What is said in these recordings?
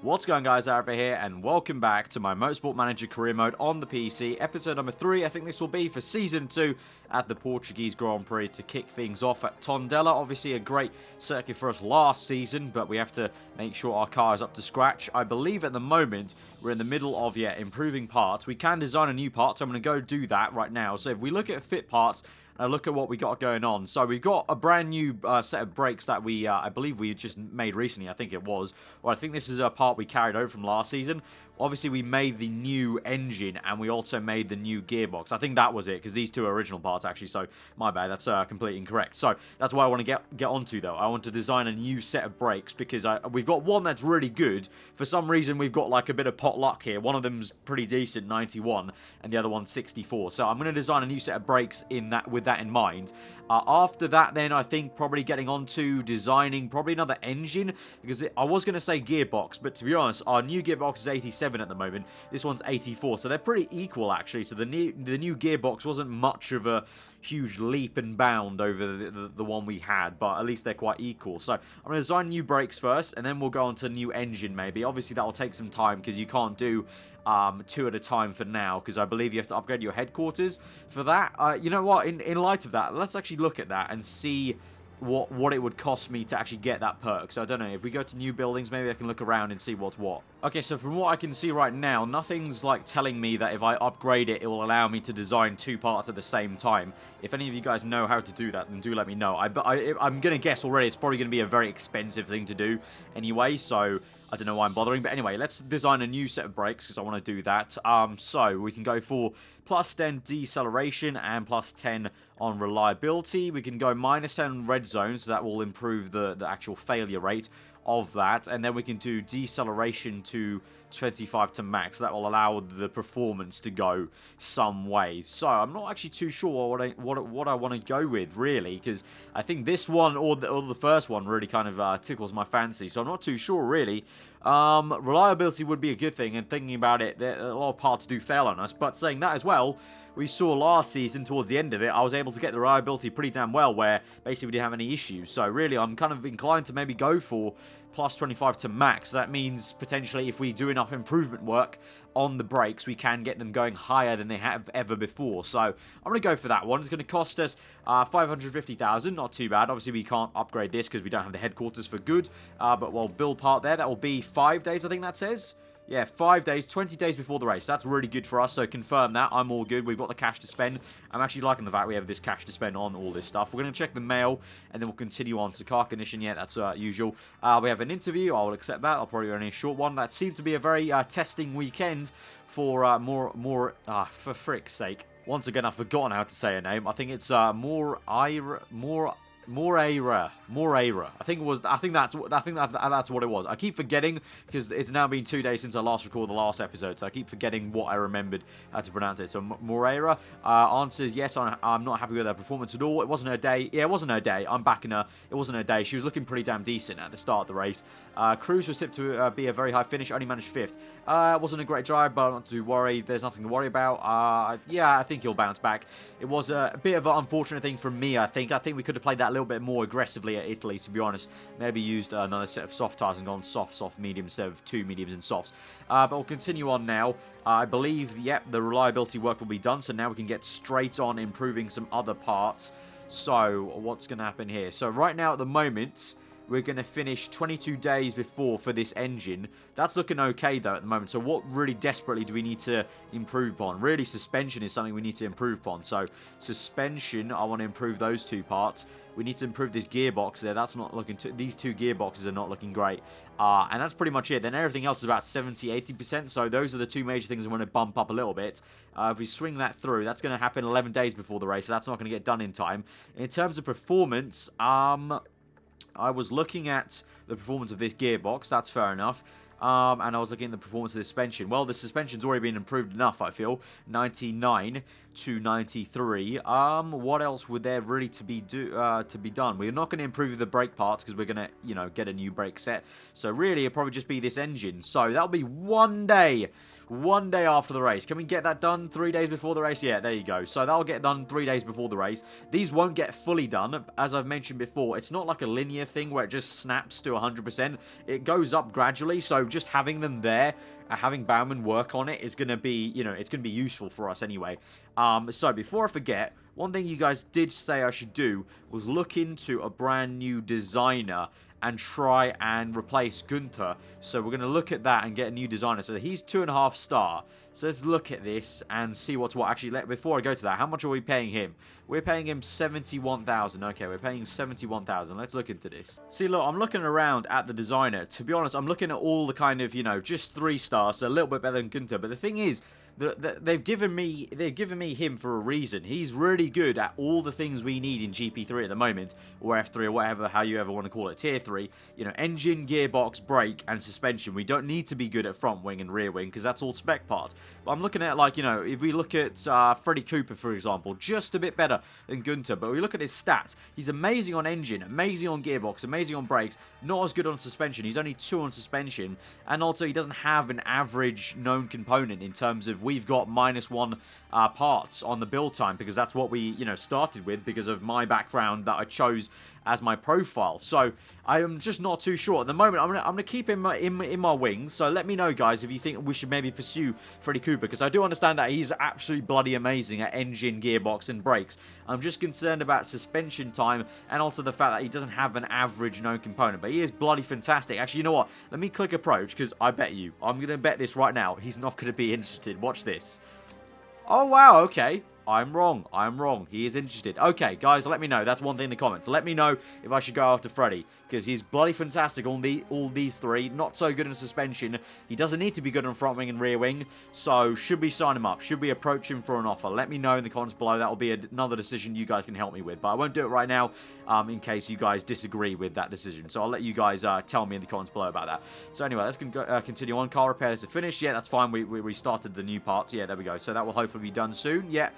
What's going, guys? Aarava here, and welcome back to my Motorsport Manager career mode on the PC, episode number 3. I think this will be for season 2 at the Portuguese Grand Prix to kick things off at Tondela. Obviously a great circuit for us last season, but we have to make sure our car is up to scratch. I believe at the moment we're in the middle of improving parts. We can design a new part, so I'm going to go do that right now. So if we look at fit parts, look at what we got going on. So we've got a brand new set of brakes that we, I believe we just made recently, I think it was. Or I think this is a part we carried over from last season. Obviously, we made the new engine, and we also made the new gearbox. I think that was it, because these two are original parts, actually, so my bad, that's completely incorrect. So, that's what I want to get onto, though. I want to design a new set of brakes, because we've got one that's really good. For some reason, we've got, like, a bit of pot luck here. One of them's pretty decent, 91, and the other one's 64. So, I'm going to design a new set of brakes with that in mind. After that, then, I think probably getting onto designing probably another engine, because I was going to say gearbox, but to be honest, our new gearbox is 87 at the moment. This one's 84, so they're pretty equal, actually. So the new gearbox wasn't much of a huge leap and bound over the one we had, but at least they're quite equal. So I'm going to design new brakes first, and then we'll go on to new engine, maybe. Obviously, that will take some time, because you can't do two at a time for now, because I believe you have to upgrade your headquarters for that. You know what, in light of that, let's actually look at that and see what it would cost me to actually get that perk. So I don't know, if we go to new buildings, maybe I can look around and see what's what. Okay, so from what I can see right now, nothing's like telling me that if I upgrade it, it will allow me to design two parts at the same time. If any of you guys know how to do that, then do let me know. I'm gonna guess already it's probably gonna be a very expensive thing to do anyway, so I don't know why I'm bothering. But anyway, let's design a new set of brakes, because I want to do that. So we can go for plus 10 deceleration and plus 10 on reliability. We can go minus 10 on red zone, so that will improve the actual failure rate of that. And then we can do deceleration to 25 to max. That will allow the performance to go some way. So I'm not actually too sure what I want to go with, really, because I think this one or the first one really kind of tickles my fancy. So I'm not too sure, really. Reliability would be a good thing, and thinking about it, a lot of parts do fail on us. But saying that as well, we saw last season, towards the end of it, I was able to get the reliability pretty damn well, where basically we didn't have any issues. So really, I'm kind of inclined to maybe go for plus 25 to max. That means potentially if we do enough improvement work on the brakes, we can get them going higher than they have ever before. So I'm going to go for that one. It's going to cost us 550,000, not too bad. Obviously, we can't upgrade this because we don't have the headquarters for good, but we'll build part there. That will be 5 days, I think that says. Yeah, 5 days, 20 days before the race. That's really good for us, so confirm that. I'm all good. We've got the cash to spend. I'm actually liking the fact we have this cash to spend on all this stuff. We're going to check the mail, and then we'll continue on to car condition. Yeah, that's usual. We have an interview. I will accept that. I'll probably only a short one. That seemed to be a very testing weekend for for frick's sake. Once again, I've forgotten how to say her name. I think it's Moreira. I think that's what it was. I keep forgetting because it's now been 2 days since I last recorded the last episode, so I keep forgetting what I remembered how to pronounce it. So Moreira answers yes. I'm not happy with her performance at all. It wasn't her day. Yeah, it wasn't her day. I'm backing her. It wasn't her day. She was looking pretty damn decent at the start of the race. Cruz was tipped to be a very high finish. Only managed 5th. It wasn't a great drive, but not to worry. There's nothing to worry about. Yeah, I think he'll bounce back. It was a bit of an unfortunate thing from me. I think we could have played that a little bit more aggressively at Italy, to be honest. Maybe used another set of soft tires and gone soft, medium instead of 2 mediums and softs. But we'll continue on now. I believe, yep, the reliability work will be done, so now we can get straight on improving some other parts. So, what's going to happen here? So, right now at the moment, we're going to finish 22 days before for this engine. That's looking okay, though, at the moment. So what really desperately do we need to improve upon? Really, suspension is something we need to improve upon. So suspension, I want to improve those two parts. We need to improve this gearbox there. That's not looking too... These two gearboxes are not looking great. And that's pretty much it. Then everything else is about 70-80%. So those are the two major things I want to bump up a little bit. If we swing that through, that's going to happen 11 days before the race. So that's not going to get done in time. In terms of performance, I was looking at the performance of this gearbox, that's fair enough, and I was looking at the performance of the suspension. Well, the suspension's already been improved enough, I feel. 99 to 93. What else would there really to be done? We're not going to improve the brake parts because we're going to, you know, get a new brake set. So really, it'll probably just be this engine. So that'll be 1 day. 1 day after the race. Can we get that done 3 days before the race? Yeah, there you go. So that'll get done 3 days before the race. These won't get fully done. As I've mentioned before, it's not like a linear thing where it just snaps to 100%. It goes up gradually. So just having them there, having Bauman work on it is going to be, you know, it's going to be useful for us anyway. So before I forget, one thing you guys did say I should do was look into a brand new designer and try and replace Gunther. So we're going to look at that and get a new designer. So he's 2.5 star. So let's look at this and see what's what. Actually, before I go to that, how much are we paying him? We're paying him 71,000. Okay, we're paying him 71,000. Let's look into this. See, look, I'm looking around at the designer. To be honest, I'm looking at all the kind of, you know, just 3 stars, so a little bit better than Gunther. But the thing is, they've given me him for a reason. He's really good at all the things we need in GP3 at the moment, or F3, or whatever, how you ever want to call it, Tier 3. You know, engine, gearbox, brake, and suspension. We don't need to be good at front wing and rear wing, because that's all spec parts. But I'm looking at, like, you know, if we look at Freddie Cooper, for example, just a bit better than Gunther, but we look at his stats. He's amazing on engine, amazing on gearbox, amazing on brakes, not as good on suspension. He's only 2 on suspension, and also he doesn't have an average known component in terms of we've got -1 parts on the build time, because that's what we, you know, started with because of my background that I chose as my profile. So I am just not too sure at the moment. I'm gonna keep him in my wings. So let me know, guys, if you think we should maybe pursue Freddie Cooper, because I do understand that he's absolutely bloody amazing at engine, gearbox, and brakes. I'm just concerned about suspension time and also the fact that he doesn't have an average known component, but he is bloody fantastic. Actually, you know what? Let me click approach, because I bet you, I'm gonna bet this right now, he's not gonna be interested. Watch this. Oh, wow, okay. I'm wrong. I'm wrong. He is interested. Okay, guys, let me know. That's one thing in the comments. Let me know if I should go after Freddy, because he's bloody fantastic on all these 3. Not so good in suspension. He doesn't need to be good on front wing and rear wing. So, should we sign him up? Should we approach him for an offer? Let me know in the comments below. That will be another decision you guys can help me with. But I won't do it right now, in case you guys disagree with that decision. So, I'll let you guys tell me in the comments below about that. So, anyway, let's continue on. Car repairs are finished. Yeah, that's fine. We started the new parts. Yeah, there we go. So, that will hopefully be done soon. Yeah.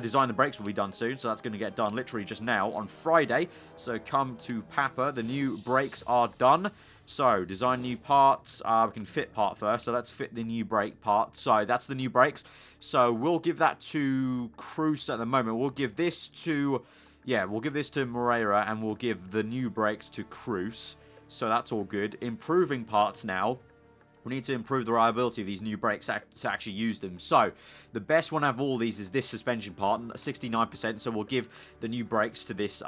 Design the brakes will be done soon, so that's going to get done literally just now on Friday. So come to Papa. The new brakes are done. So design new parts. We can fit part first, so let's fit the new brake part. So that's the new brakes. So we'll give that to Cruz at the moment. We'll give this to, yeah, we'll give this to Moreira, and we'll give the new brakes to Cruz. So that's all good. Improving parts now. We need to improve the reliability of these new brakes to actually use them. So, the best one out of all these is this suspension part, 69%. So, we'll give the new brakes to this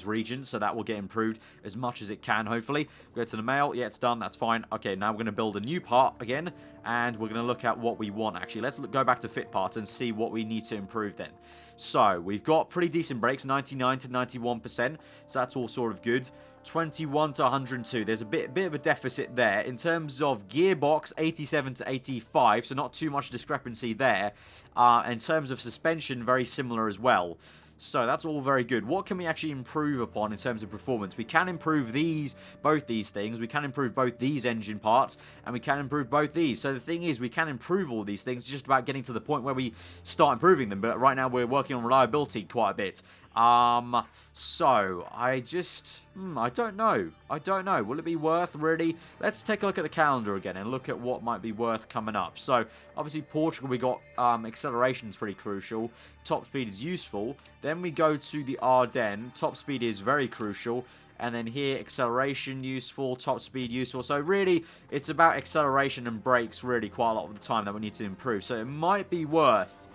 region. So, that will get improved as much as it can, hopefully. Go to the mail. Yeah, it's done. That's fine. Okay, now we're going to build a new part again. And we're going to look at what we want, actually. Let's go back to fit parts and see what we need to improve then. So, we've got pretty decent brakes, 99 to 91%. So, that's all sort of good. 21 to 102. There's a bit of a deficit there. In terms of gearbox, 87 to 85, so not too much discrepancy there. In terms of suspension, very similar as well. So that's all very good. What can we actually improve upon in terms of performance? We can improve both these things. We can improve both these engine parts, and we can improve both these. So the thing is, we can improve all these things. It's just about getting to the point where we start improving them. But right now, we're working on reliability quite a bit. So I just, I don't know. I don't know. Will it be worth really? Let's take a look at the calendar again and look at what might be worth coming up. So obviously Portugal, we got acceleration is pretty crucial. Top speed is useful. Then we go to the Ardennes. Top speed is very crucial. And then here, acceleration useful, top speed useful. So really, it's about acceleration and brakes really quite a lot of the time that we need to improve. So it might be worth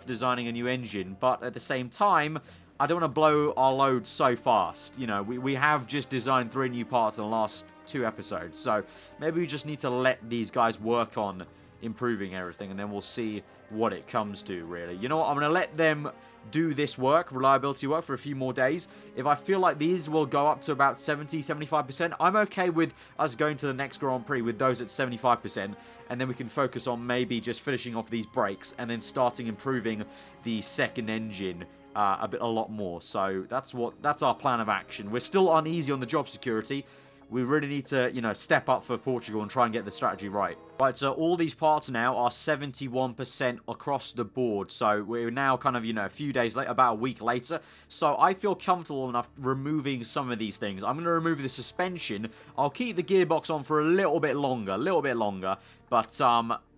designing a new engine, but at the same time, I don't want to blow our load so fast. You know, we have just designed 3 new parts in the last 2 episodes, so maybe we just need to let these guys work on improving everything, and then we'll see what it comes to, really. You know what? I'm going to let them do this work, reliability work, for a few more days. If I feel like these will go up to about 70, 75%, I'm okay with us going to the next Grand Prix with those at 75%, and then we can focus on maybe just finishing off these brakes and then starting improving the second engine a lot more. So that's our plan of action. We're still uneasy on the job security. We really need to, you know, step up for Portugal and try and get the strategy right. Right, so all these parts now are 71% across the board. So we're now kind of, a few days later, about a week later. So I feel comfortable enough removing some of these things. I'm going to remove the suspension. I'll keep the gearbox on for a little bit longer. But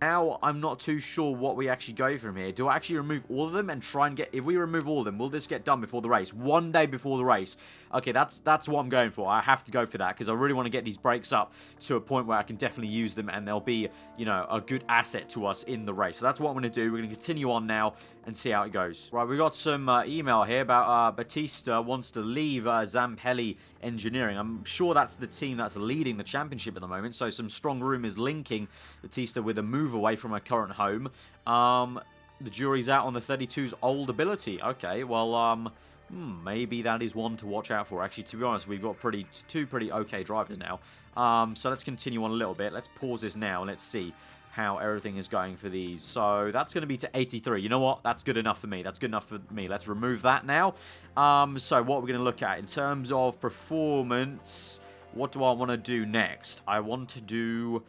now I'm not too sure what we actually go from here. Do I actually remove all of them and try and get... If we remove all of them, will this get done before the race? One day before the race. Okay, that's what I'm going for. I have to go for that because I really want to get these brakes up to a point where I can definitely use them and they'll be, a good asset to us in the race. So that's what I'm going to do. We're going to continue on now and see how it goes. Right, we got some email here about Batista wants to leave Zampelli Engineering. I'm sure that's the team that's leading the championship at the moment. So some strong rumours linking Batista with a move away from her current home. The jury's out on the 32's old ability. Okay, well, maybe that is one to watch out for. Actually, to be honest, we've got two pretty okay drivers now. So let's continue on a little bit. Let's pause this now and let's see how everything is going for these. So that's going to be to 83. You know what? That's good enough for me. Let's remove that now. So what we're going to look at in terms of performance, what do I want to do next? I want to do...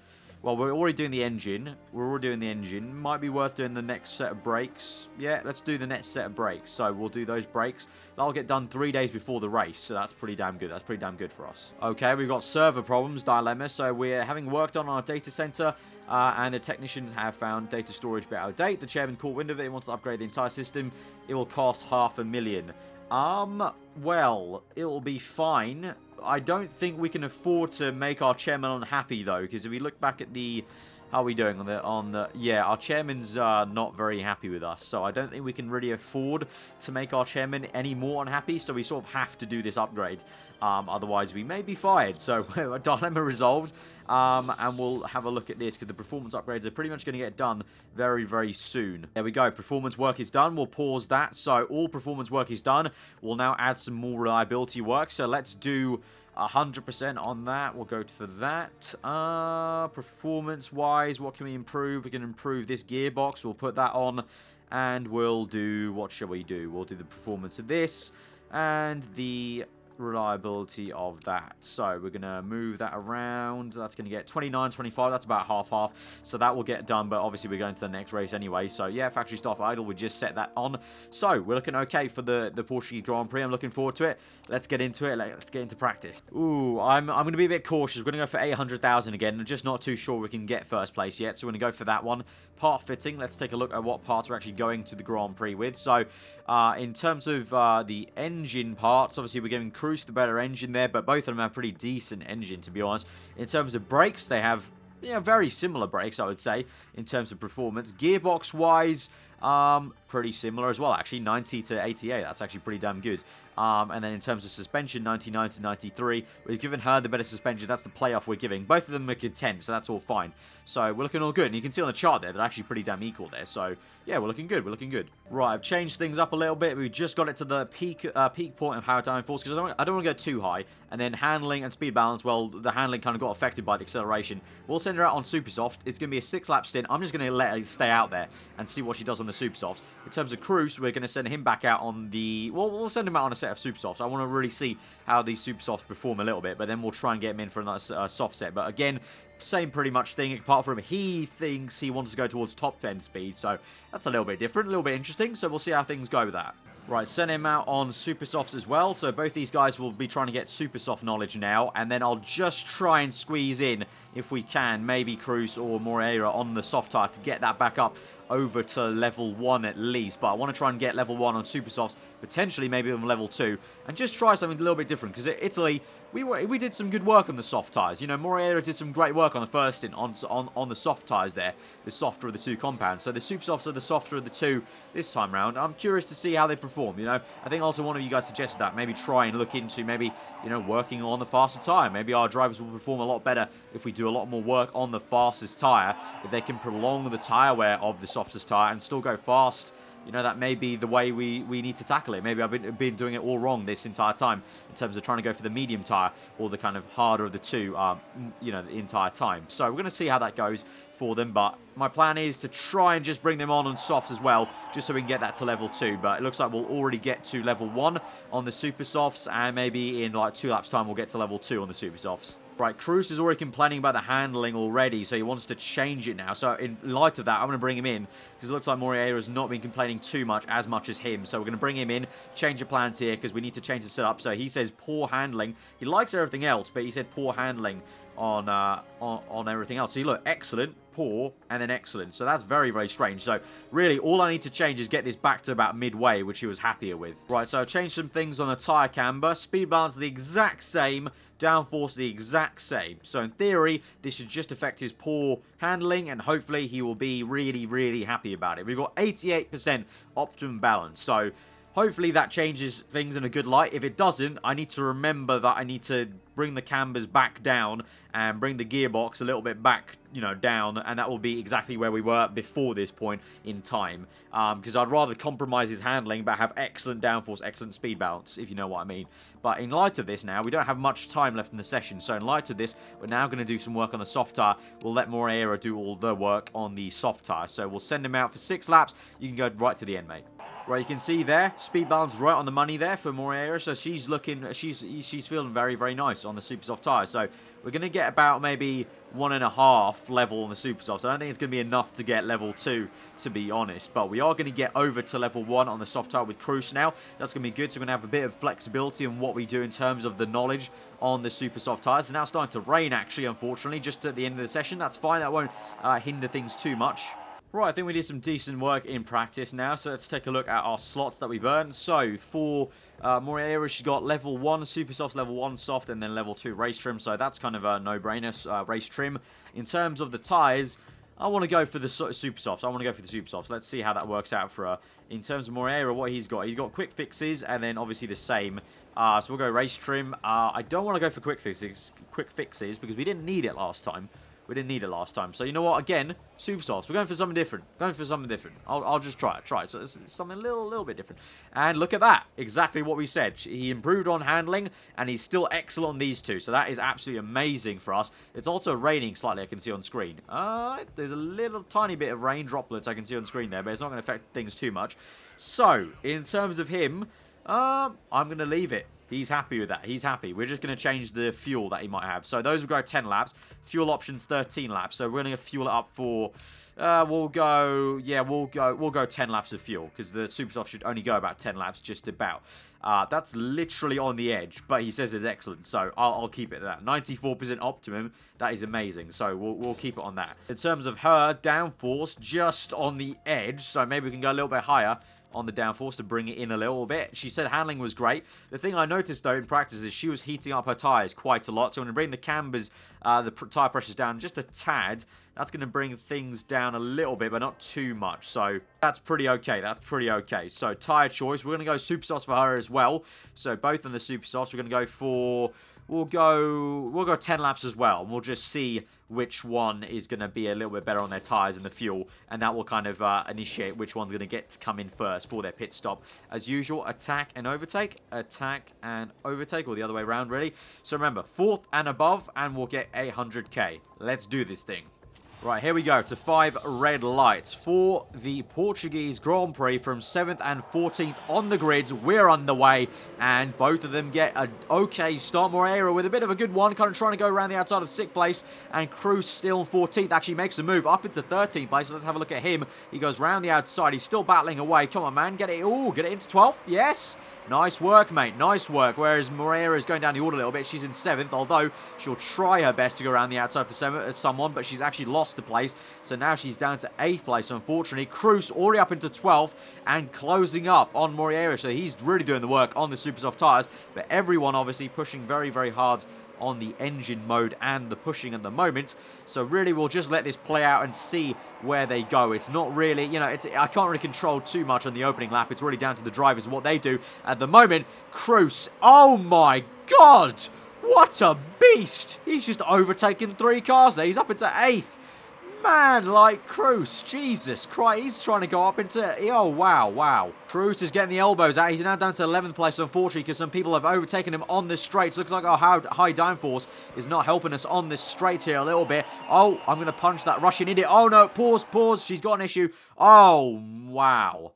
Well, we're already doing the engine. Might be worth doing the next set of brakes. Yeah, let's do the next set of brakes. So we'll do those brakes. That'll get done 3 days before the race. So that's pretty damn good. That's pretty damn good for us. Okay, we've got server problems, dilemma. So we're having worked on our data center. And the technicians have found data storage a bit out of date. The chairman caught wind of it and wants to upgrade the entire system. It will cost $500,000. Well, it'll be fine. I don't think we can afford to make our chairman unhappy, though, because if we look back at the... How are we doing on the... Yeah, our chairman's not very happy with us, so I don't think we can really afford to make our chairman any more unhappy, so we sort of have to do this upgrade. Otherwise, we may be fired. So, dilemma resolved, and we'll have a look at this, because the performance upgrades are pretty much going to get done very, very soon. There we go. Performance work is done. We'll pause that. So, all performance work is done. We'll now add some more reliability work. So, let's do... 100% on that. We'll go for that. Performance-wise, what can we improve? We can improve this gearbox. We'll put that on. And we'll do... What shall we do? We'll do the performance of this. And the reliability of that. So we're going to move that around. That's going to get 29, 25. That's about half. So that will get done. But obviously we're going to the next race anyway. So yeah, factory staff idle. We just set that on. So we're looking okay for the Portuguese Grand Prix. I'm looking forward to it. Let's get into it. Let's get into practice. Ooh, I'm going to be a bit cautious. We're going to go for 800,000 again. I'm just not too sure we can get first place yet. So we're going to go for that one. Part fitting. Let's take a look at what parts we're actually going to the Grand Prix with. So in terms of the engine parts, obviously we're giving Prix the better engine there, but both of them have pretty decent engine, to be honest. In terms of brakes, they have very similar brakes, I would say, in terms of performance. Gearbox wise, pretty similar as well, actually. 90 to 88, that's actually pretty damn good. And then in terms of suspension, 99 to 93. We've given her the better suspension. That's the playoff we're giving. Both of them are content, so that's all fine. So we're looking all good. And you can see on the chart there, they're actually pretty damn equal there. So yeah, we're looking good. We're looking good. Right, I've changed things up a little bit. We just got it to the peak point of power downforce because I don't want to go too high. And then handling and speed balance, well, the handling kind of got affected by the acceleration. We'll send her out on super soft. It's going to be a 6-lap stint. I'm just going to let her stay out there and see what she does on the super softs. In terms of Prix, we're going to send him back out on the... Well, we'll send him out on a set of super softs. I want to really see how these super softs perform a little bit, but then we'll try and get him in for another soft set. But again, same pretty much thing, apart from he thinks he wants to go towards top end speed, so that's a little bit different, a little bit interesting, so we'll see how things go with that. Right, send him out on super softs as well, so both these guys will be trying to get super soft knowledge now, and then I'll just try and squeeze in, if we can, maybe Prix or Moreira on the soft tire to get that back up over to level 1 at least, but I want to try and get level 1 on super softs, potentially maybe on level 2, and just try something a little bit different, because at Italy, we did some good work on the soft tires. You know, Moreira did some great work on the first stint on the soft tires there, the softer of the two compounds. So the super softs are the softer of the two this time round. I'm curious to see how they perform, you know. I think also one of you guys suggested that. Maybe try and look into maybe, you know, working on the faster tire. Maybe our drivers will perform a lot better if we do a lot more work on the fastest tire. If they can prolong the tire wear of the softest tire and still go fast, you know, that may be the way we need to tackle it. Maybe I've been doing it all wrong this entire time in terms of trying to go for the medium tire or the kind of harder of the two, you know, the entire time. So we're going to see how that goes for them. But my plan is to try and just bring them on softs as well, just so we can get that to level 2. But it looks like we'll already get to level 1 on the super softs, and maybe in like 2 laps time we'll get to level 2 on the super softs. Right, Cruz is already complaining about the handling already, so he wants to change it now. So in light of that, I'm going to bring him in, because it looks like Moreira has not been complaining too much as him. So we're going to bring him in, change the plans here, because we need to change the setup. So he says poor handling. He likes everything else, but he said poor handling on everything else. See, look, excellent, poor, and then excellent. So that's very, very strange. So really, all I need to change is get this back to about midway, which he was happier with. Right, so I've changed some things on the tyre camber. Speed balance the exact same. Downforce the exact same. So in theory, this should just affect his poor handling, and hopefully he will be really, really happy about it. We've got 88% optimum balance. So hopefully that changes things in a good light. If it doesn't, I need to remember that I need to bring the cambers back down and bring the gearbox a little bit back, you know, down, and that will be exactly where we were before this point in time. Because I'd rather compromise his handling but have excellent downforce, excellent speed balance, if you know what I mean. But in light of this now, we don't have much time left in the session, so in light of this, we're now going to do some work on the soft tyre. We'll let Moreira do all the work on the soft tyre. So we'll send him out for 6 laps. You can go right to the end, mate. Right, you can see there, speed balance right on the money there for Moreira. So she's looking, she's feeling very, very nice on the super soft tyre. So we're going to get about maybe 1.5 level on the super soft. So I don't think it's going to be enough to get level 2, to be honest. But we are going to get over to level 1 on the soft tyre with Cruz now. That's going to be good. So we're going to have a bit of flexibility in what we do in terms of the knowledge on the super soft tyres. It's now starting to rain, actually, unfortunately, just at the end of the session. That's fine. That won't hinder things too much. Right, I think we did some decent work in practice now, so let's take a look at our slots that we've earned. So, for Moreira, she's got level 1 Super Soft, level 1 Soft, and then level 2 Race Trim, so that's kind of a no-brainer, Race Trim. In terms of the tyres, I want to go for the Super Softs. Let's see how that works out for her. In terms of Moreira, what he's got quick fixes, and then obviously the same. So we'll go Race Trim. I don't want to go for quick fixes, because we didn't need it last time. So, you know what? Again, super softs. We're going for something different. I'll just try it. So, it's something a little bit different. And look at that. Exactly what we said. He improved on handling, and he's still excellent on these two. So, that is absolutely amazing for us. It's also raining slightly, I can see on screen. There's a little tiny bit of rain droplets I can see on screen there, but it's not going to affect things too much. So, in terms of him, I'm going to leave it. He's happy with that. He's happy. We're just going to change the fuel that he might have. So those will go 10 laps. Fuel options 13 laps. So we're going to fuel it up for we'll go 10 laps of fuel, because the super soft should only go about 10 laps, just about. That's literally on the edge, but he says it's excellent, so I'll keep it at that. 94% optimum, that is amazing, so we'll keep it on that. In terms of her downforce, just on the edge, so maybe we can go a little bit higher on the downforce to bring it in a little bit. She said handling was great. The thing I noticed, though, in practice is she was heating up her tyres quite a lot. So when we bring the cambers, the tyre pressures down just a tad, that's going to bring things down a little bit, but not too much. So that's pretty okay. So tyre choice, we're going to go super softs for her as well. So both on the super softs, we're going to go for... We'll go 10 laps as well, and we'll just see which one is going to be a little bit better on their tyres and the fuel, and that will kind of initiate which one's going to get to come in first for their pit stop. As usual, attack and overtake, or the other way around, really. So remember, 4th and above, and we'll get 800k. Let's do this thing. Right, here we go to 5 red lights for the Portuguese Grand Prix from 7th and 14th on the grids. We're underway, and both of them get an okay start. Moreira with a bit of a good one, kind of trying to go around the outside of 6th place, and Cruz still 14th, actually makes a move up into 13th place. So let's have a look at him. He goes round the outside. He's still battling away. Come on, man, get it into 12th. Yes. Nice work, mate. Nice work. Whereas Moreira is going down the order a little bit. She's in 7th, although she'll try her best to go around the outside for someone, but she's actually lost the place. So now she's down to 8th place, unfortunately. Cruz already up into 12th and closing up on Moreira. So he's really doing the work on the super soft tyres. But everyone obviously pushing very, very hard on the engine mode and the pushing at the moment. So really we'll just let this play out and see where they go. It's not really, you know, I can't really control too much on the opening lap. It's really down to the drivers and what they do. At the moment, Cruz, oh my god, what a beast. He's just overtaken 3 cars there. He's up into 8th. Man, like Cruz, Jesus Christ, he's trying to go up into... Oh, wow. Cruz is getting the elbows out. He's now down to 11th place, unfortunately, because some people have overtaken him on this straight. Looks like our high downforce is not helping us on this straight here a little bit. Oh, I'm going to punch that Russian idiot. Oh, no, pause. She's got an issue. Oh, wow.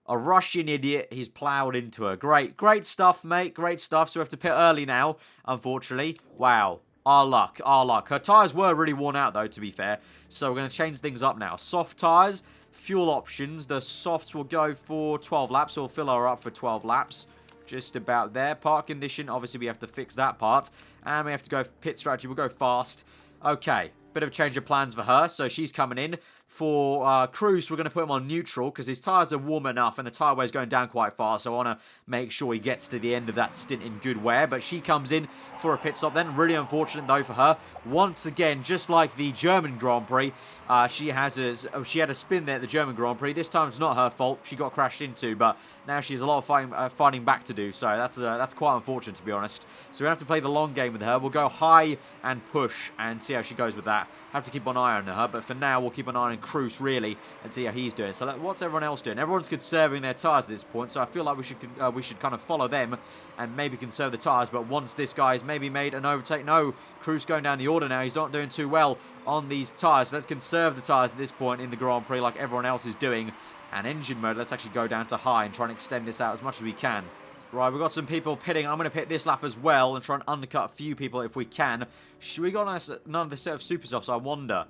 A Russian idiot. He's ploughed into her. Great stuff, mate. Great stuff. So we have to pit early now, unfortunately. Wow. Our luck, our luck. Her tyres were really worn out, though, to be fair. So we're going to change things up now. Soft tyres, fuel options. The softs will go for 12 laps. So we'll fill her up for 12 laps. Just about there. Park condition, obviously we have to fix that part. And we have to go pit strategy. We'll go fast. Okay, bit of a change of plans for her. So she's coming in. For Cruz, we're going to put him on neutral because his tyres are warm enough and the tyre wear is going down quite fast. So I want to make sure he gets to the end of that stint in good wear. But she comes in for a pit stop then. Really unfortunate though for her. Once again, just like the German Grand Prix, she had a spin there at the German Grand Prix. This time it's not her fault. She got crashed into, but now she has a lot of fighting back to do. So that's quite unfortunate, to be honest. So we have to play the long game with her. We'll go high and push and see how she goes with that. Have to keep an eye on her, but for now we'll keep an eye on Cruz really and see how he's doing. So what's everyone else doing? Everyone's conserving their tyres at this point, so I feel like we should kind of follow them and maybe conserve the tyres. But once this guy's maybe made an overtake, no, Cruz going down the order now. He's not doing too well on these tyres. So let's conserve the tyres at this point in the Grand Prix like everyone else is doing. And engine mode, let's actually go down to high and try and extend this out as much as we can. Right, we've got some people pitting. I'm going to pit this lap as well and try and undercut a few people if we can. Should we go on another set of super softs? I wonder.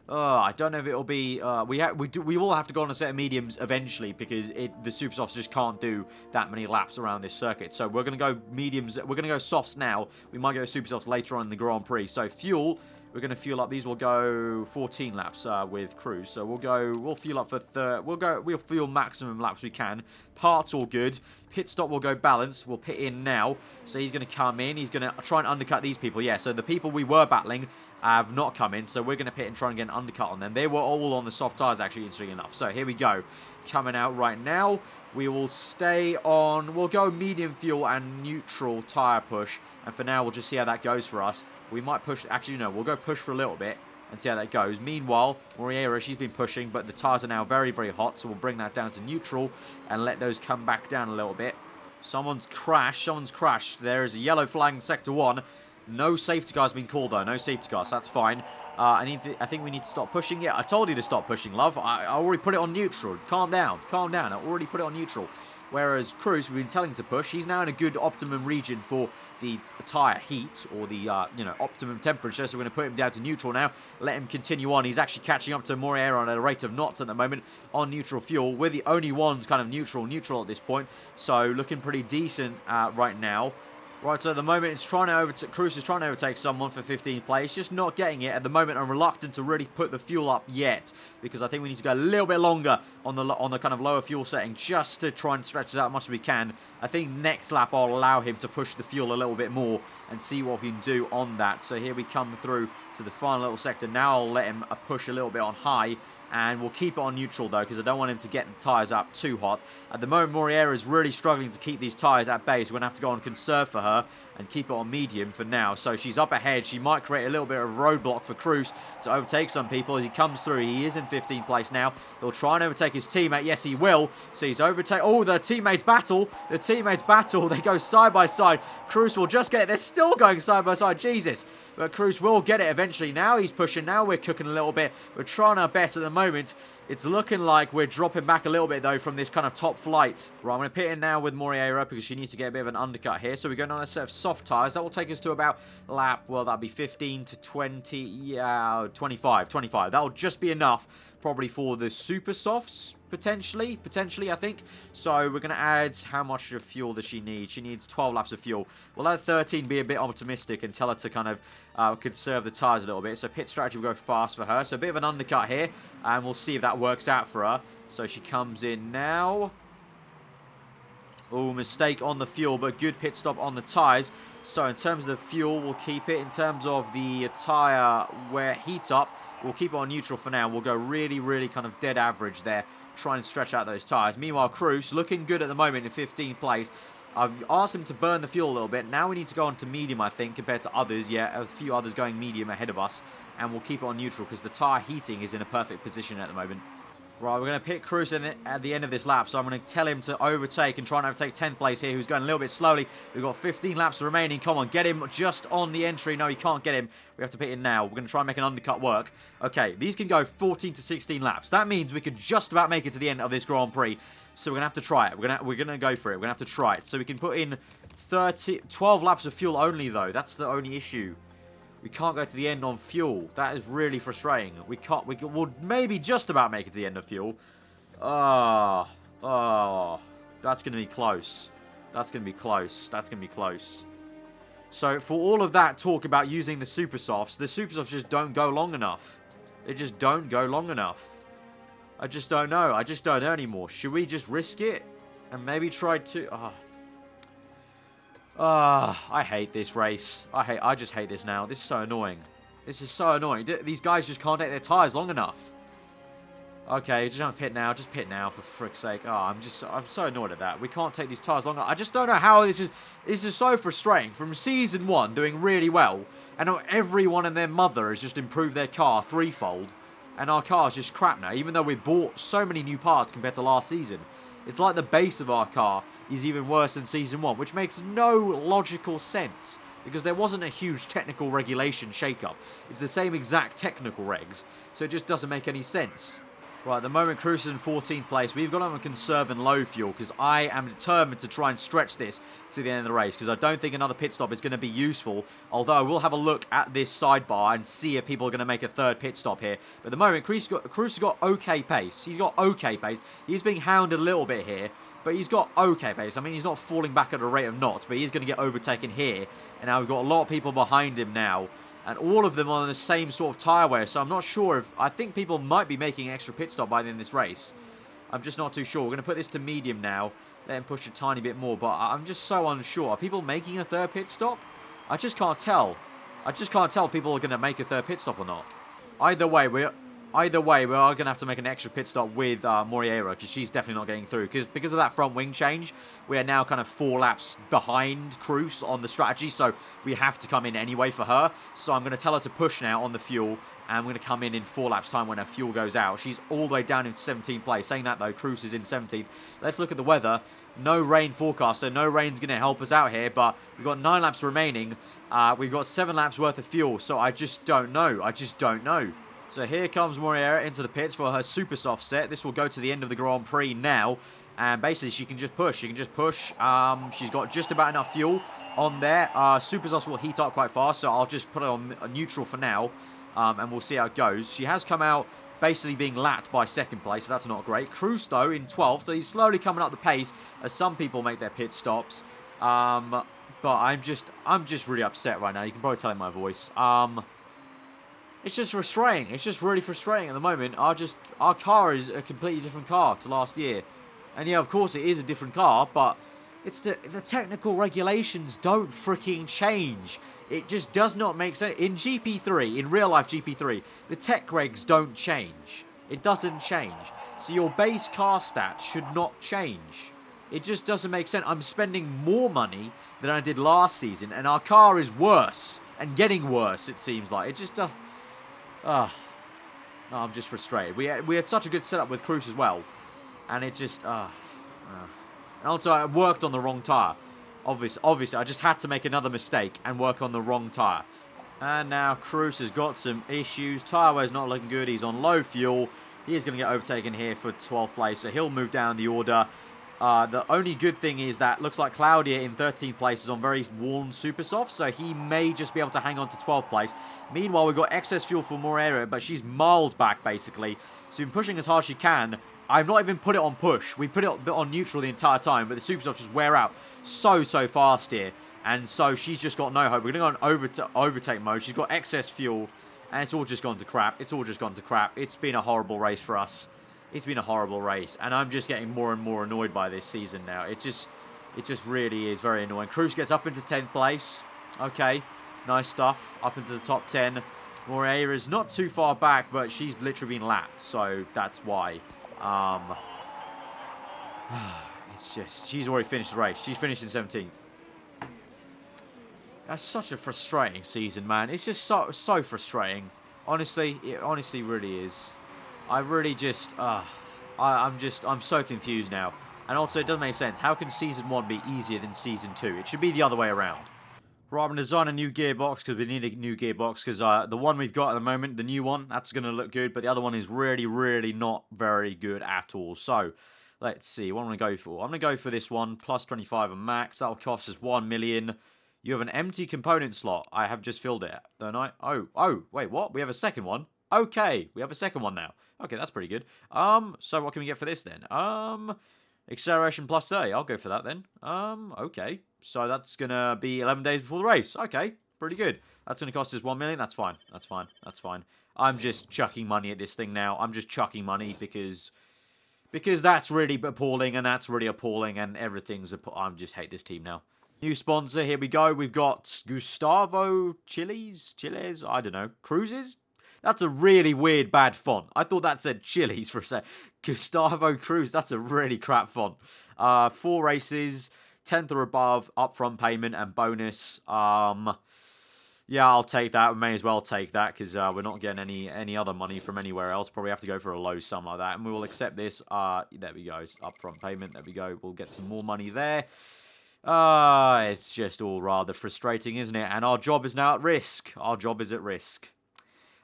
I don't know if it'll be... we will have to go on a set of mediums eventually because the super softs just can't do that many laps around this circuit. So we're going to go mediums. We're going to go softs now. We might go super softs later on in the Grand Prix. So fuel... We're going to fuel up. These will go 14 laps with Cruz. So we'll fuel up for we'll fuel maximum laps we can. Parts all good. Pit stop will go balance. We'll pit in now. So he's going to come in. He's going to try and undercut these people. Yeah, so the people we were battling have not come in. So we're going to pit and try and get an undercut on them. They were all on the soft tyres, actually, interesting enough. So here we go. Coming out right now. We will stay on... We'll go medium fuel and neutral tyre push. And for now, we'll just see how that goes for us. We might push... Actually, no. We'll go push for a little bit and see how that goes. Meanwhile, Moreira, she's been pushing, but the tyres are now very, very hot. So we'll bring that down to neutral and let those come back down a little bit. Someone's crashed. Someone's crashed. There is a yellow flag in Sector 1. No safety car's been called, though. No safety car, so that's fine. I think we need to stop pushing. Yeah, I told you to stop pushing, love. I already put it on neutral. Calm down. Calm down. I already put it on neutral. Whereas Cruz, we've been telling to push. He's now in a good optimum region for the tyre heat or the optimum temperature. So we're going to put him down to neutral now. Let him continue on. He's actually catching up to Moreira at a rate of knots at the moment on neutral fuel. We're the only ones kind of neutral at this point. So looking pretty decent right now. Right, so at the moment, Cruz is trying to overtake someone for 15th place. Just not getting it. At the moment, I'm reluctant to really put the fuel up yet because I think we need to go a little bit longer on the kind of lower fuel setting just to try and stretch this out as much as we can. I think next lap I'll allow him to push the fuel a little bit more and see what we can do on that. So here we come through to the final little sector. Now I'll let him push a little bit on high. And we'll keep it on neutral, though, because I don't want him to get the tyres up too hot. At the moment, Moreira is really struggling to keep these tyres at bay, so we're going to have to go on conserve for her and keep it on medium for now. So she's up ahead. She might create a little bit of a roadblock for Cruz to overtake some people as he comes through. He is in 15th place now. He'll try and overtake his teammate. Yes, he will. So he's overtake... Oh, the teammates battle. The teammates battle. They go side by side. Cruz will just get it. They're still going side by side. Jesus. But Cruz will get it eventually. Now he's pushing. Now we're cooking a little bit. We're trying our best at the moment. It's looking like we're dropping back a little bit, though, from this kind of top flight. Right, I'm going to pit in now with Moreira because she needs to get a bit of an undercut here. So we're going on a set of soft tyres. That will take us to about lap, well, that'll be 15 to 20, yeah, 25. That'll just be enough, probably for the super softs, potentially, I think. So we're going to add, how much of fuel does she need? She needs 12 laps of fuel. We'll let 13 be a bit optimistic and tell her to kind of conserve the tyres a little bit. So pit strategy will go fast for her. So a bit of an undercut here, and we'll see if that works out for her. So she comes in now. Oh, mistake on the fuel, but good pit stop on the tyres. So in terms of the fuel, we'll keep it. In terms of the tyre wear heat up, we'll keep it on neutral for now. We'll go really, really kind of dead average there. Try and stretch out those tyres. Meanwhile, Cruz looking good at the moment in 15th place. I've asked him to burn the fuel a little bit. Now we need to go on to medium, I think, compared to others. Yeah, a few others going medium ahead of us. And we'll keep it on neutral because the tyre heating is in a perfect position at the moment. Right, we're going to pit Cruz in at the end of this lap, so I'm going to tell him to overtake and try and overtake 10th place here, who's going a little bit slowly. We've got 15 laps remaining. Come on, get him just on the entry. No, he can't get him. We have to pit in now. We're going to try and make an undercut work. Okay, these can go 14 to 16 laps. That means we could just about make it to the end of this Grand Prix. So we're going to have to try it. We're going to go for it. We're going to have to try it. So we can put in 12 laps of fuel only, though. That's the only issue. We can't go to the end on fuel. That is really frustrating. We'll maybe just about make it to the end of fuel. Oh, that's going to be close. That's going to be close. That's going to be close. So, for all of that talk about using the super softs just don't go long enough. They just don't go long enough. I just don't know. I just don't know anymore. Should we just risk it? And maybe try to... I hate this race. I just hate this now. This is so annoying. This is so annoying. These guys just can't take their tyres long enough. Okay, just don't pit now. Just pit now, for frick's sake. I'm so annoyed at that. We can't take these tyres long enough. I just don't know how this is so frustrating. From Season 1, doing really well, and now everyone and their mother has just improved their car threefold, and our car is just crap now, even though we bought so many new parts compared to last season. It's like the base of our car is even worse than Season 1, which makes no logical sense, because there wasn't a huge technical regulation shakeup. It's the same exact technical regs, so it just doesn't make any sense. Right, at the moment, Cruz is in 14th place. We've got to conserve and low fuel, because I am determined to try and stretch this to the end of the race, because I don't think another pit stop is going to be useful, although I will have a look at this sidebar and see if people are going to make a third pit stop here. But at the moment, Cruz has got okay pace. He's got okay pace. He's being hounded a little bit here, but he's got okay pace. I mean, he's not falling back at a rate of knots, but he's going to get overtaken here. And now we've got a lot of people behind him now, and all of them on the same sort of tyre wear, so I'm not sure if... I think people might be making an extra pit stop by the end of this race. I'm just not too sure. We're going to put this to medium now, let him push a tiny bit more, but I'm just so unsure. Are people making a third pit stop? I just can't tell. I just can't tell if people are going to make a third pit stop or not. Either way, we are going to have to make an extra pit stop with Moreira, because she's definitely not getting through. Because of that front wing change, we are now kind of 4 laps behind Cruz on the strategy, so we have to come in anyway for her. So I'm going to tell her to push now on the fuel, and I'm going to come in 4 laps time when her fuel goes out. She's all the way down in 17th place. Saying that, though, Cruz is in 17th. Let's look at the weather. No rain forecast, so no rain's going to help us out here, but we've got 9 laps remaining. We've got 7 laps worth of fuel, so I just don't know. I just don't know. So here comes Moreira into the pits for her super soft set. This will go to the end of the Grand Prix now. And basically, she can just push. She can just push. She's got just about enough fuel on there. Super softs will heat up quite fast, so I'll just put it on neutral for now. And we'll see how it goes. She has come out basically being lapped by second place, so that's not great. Cruz, though, in 12th, so he's slowly coming up the pace as some people make their pit stops. But I'm just really upset right now. You can probably tell in my voice. It's just frustrating. It's just really frustrating at the moment. Our car is a completely different car to last year. And yeah, of course it is a different car, but it's the technical regulations don't freaking change. It just does not make sense. In GP3, in real life GP3, the tech regs don't change. It doesn't change. So your base car stats should not change. It just doesn't make sense. I'm spending more money than I did last season, and our car is worse and getting worse, it seems like. It just... no, I'm just frustrated. We had such a good setup with Cruz as well, and it just and also I worked on the wrong tyre. Obviously, I just had to make another mistake and work on the wrong tyre. And now Cruz has got some issues. Tyre wear's not looking good. He's on low fuel. He is going to get overtaken here for 12th place, so he'll move down the order. The only good thing is that looks like Claudia in 13th place is on very worn super soft, so he may just be able to hang on to 12th place. Meanwhile, we've got excess fuel for Moreira, but she's miles back, basically. So she's been pushing as hard as she can. I've not even put it on push. We put it on neutral the entire time, but the super soft just wear out so fast here. And so she's just got no hope. We're going to go on overtake mode. She's got excess fuel, and it's all just gone to crap. It's all just gone to crap. It's been a horrible race for us. It's been a horrible race, and I'm just getting more and more annoyed by this season now. It just really is very annoying. Cruz gets up into 10th place. Okay, nice stuff. Up into the top 10. Moreira is not too far back, but she's literally been lapped, so that's why. It's just, she's already finished the race. She's finished in 17th. That's such a frustrating season, man. It's just so frustrating. Honestly, it honestly really is. I really just, I'm so confused now. And also, it doesn't make sense. How can Season 1 be easier than Season 2? It should be the other way around. Right, I'm going to design a new gearbox because we need a new gearbox. Because the one we've got at the moment, the new one, that's going to look good. But the other one is really not very good at all. So, let's see. What am I going to go for? I'm going to go for this one. Plus 25 and max. That'll cost us 1 million. You have an empty component slot. I have just filled it, don't I? Oh, wait, what? We have a second one? Okay, we have a second one now. Okay, that's pretty good. So what can we get for this then? Acceleration plus 30. I'll go for that then. Okay. So that's gonna be 11 days before the race. Okay, pretty good. That's gonna cost us 1 million. That's fine. That's fine. That's fine. I'm just chucking money at this thing now. I'm just chucking money because that's really appalling, and that's really appalling, and everything's I just hate this team now. New sponsor, here we go. We've got Gustavo Chiles, I don't know, Cruises? That's a really weird, bad font. I thought that said Chili's for a sec. Gustavo Cruz, that's a really crap font. 4 races, 10th or above, upfront payment and bonus. Yeah, I'll take that. We may as well take that because we're not getting any other money from anywhere else. Probably have to go for a low sum like that. And we will accept this. There we go. It's upfront payment. There we go. We'll get some more money there. It's just all rather frustrating, isn't it? And our job is now at risk. Our job is at risk.